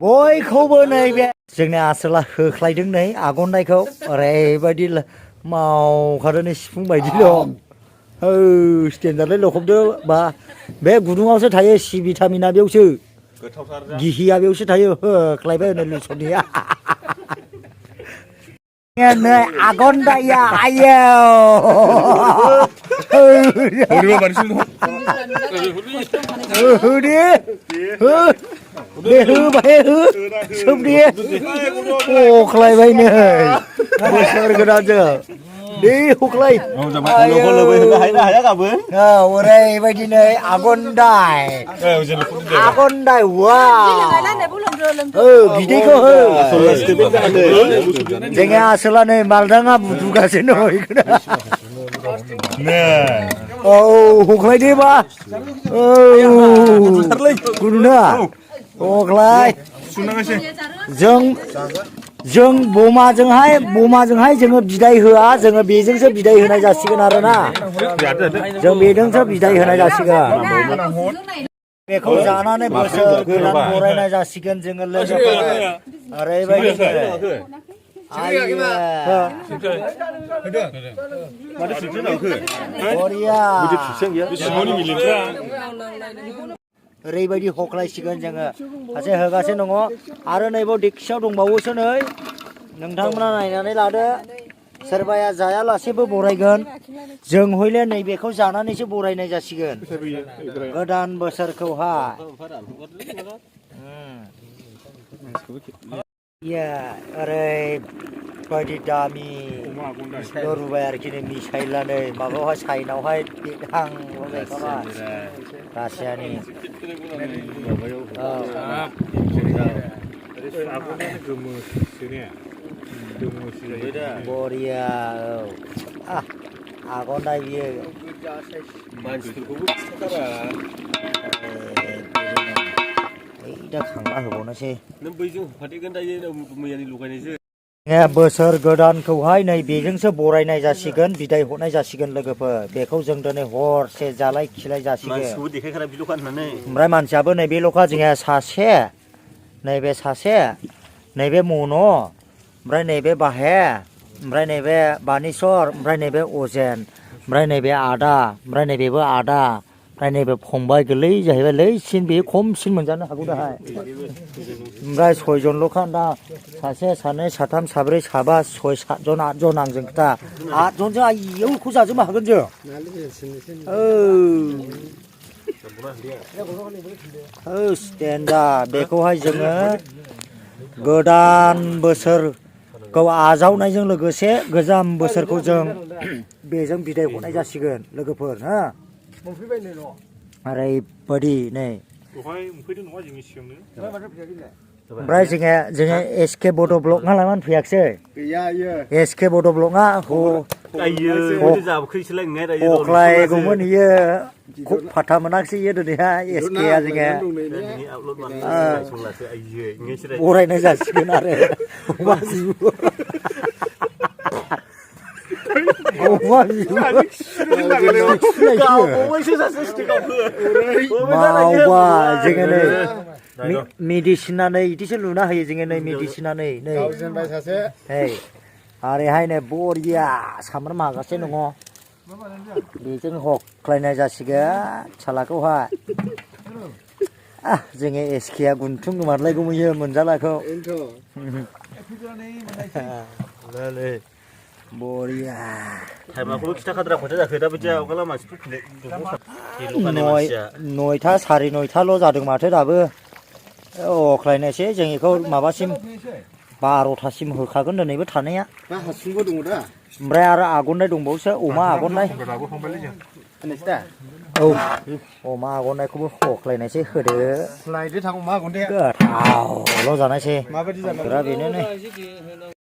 बयखौबो नैबे जोंनि आसोला होख्लायदों नै आगननायखौ ओरैबायदि मावखादों नै सिफुं बायदि दं स्टेन्डार्डलाय लखबदो बा बे गुदुङावसो थायो सि भिटामिना बेयावसो गिहिया बेयावसो थायो होख्लायबाय होनो लुसनिया नै आगनदाया आयौ होख्लायबाय नै बोसोर गोदानजों दे होख्लाय ओरैबायदि नै आगनदाय वा बिदैखौ हो जोंनि आसोला नै मालदाङा बुदुगासिनो औ होख्लायदे बा गुदुना होख्लाय जों बमाजोंहाय जोङो बिदाय होआ जोङो बेजोंसो बिदाय होनाय जासिगोन आरोना जों बेजोंसो बिदाय होनाय जासिगोन बेखौ जानानै बोसोर गोदान बरायनाय जासिगोन जोङो लोगोफोर ओरैबायदि ओरैबायदि होख्लायसिगोन जोङो सासे होगासिनो दङ आरो नैबाव देक्सियाव दंबावोसो नै नोंथांमोना नायनानै लादो सोरबाया जायालासेबो बरायगोन जों हयले नैबेखौ जानानैसो बरायनाय जासिगोन गोदान बोसोरखौहाय ओरैबायदि दामि रुबाय आरोखि मिसाइलानै माबायावहाय साइनावहाय रासियानि बरिया आगनदाय बियो दा खांना होबावनोसै नों बैजों होफादेरगोन दायो मैयानि लगायनायसो बोसोर गोदानखौहाय नै बेजोंसो बरायनाय जासिगोन बिदाय हरनाय जासिगोन लोगोफोर बेखौ जों दिनै हरसे जालाय खिलाय जासिगोन ओमफ्राय मानसियाबो नैबेल'खा जोंहा सासे नैबे मन' ओमफ्राय नैबे बाहे ओमफ्राय नैबे बानेस्वर ओमफ्राय नैबे अजेन ओमफ्राय नैबे आदा ओमफ्राय नैबेबो आदा ओमफ्राय नैबे फंबाय गोरलै जाहैबाय लैसिन बे खमसिन मोनजानो हागौ दाहाय ओमफ्राय सयजनल'खा दा सासे सानै साथाम साब्रै साबा सय सातजन आठजन आंजों खोथा आठजनजों आयौखौ जाजोबनो हागोन जों स्टेन्डार्ड बेखौहाय जोङो गोदान बोसोरखौ आजावनायजों लोगोसे गोजाम बोसोरखौ जों बेजों बिदाय हरनाय जासिगोन लोगोफोर हा ओरैबायदि नै ओमफ्राय जोङो एसके बड' ब्लक नालाय मानो फैयाखिसै एसके बड' ब्लकआ हख्लायगौमोन इयो फाथा मोनाखिसै इयो दिनैहाय एसकेआ जोङो बरायनाय जासिगोन आरो मावबा जोङो नै मेडिसिनानै बिदिसो लुना होयो जोङो नै मेडिसिनानै नै ओरैहाय नै बरिया सामब्राम हागासिनो दङ बेजों हख्लायनाय जासिगोन सालाखौहाय जोङो एसकेआ गुन्थुं गोमारलायगौमोन मोनजालाखौ बरिया टाइमाखौबो खिथाखाद्रा खयथा जाखो दा बिदि आवगायला मानसिफोर नयथा साराय नयथाल' जादों माथो दाबो अख्लायनोसै जों बेखौ माबासिम 12थासिम होखागोन दिनैबो थानाया ओमफ्राय आरो आगननाय दंबावोसो अमा आगननाय औ अमा आगननायखौबो हख्लायनायसै होदो गोथावल' जानायसै बेनो नै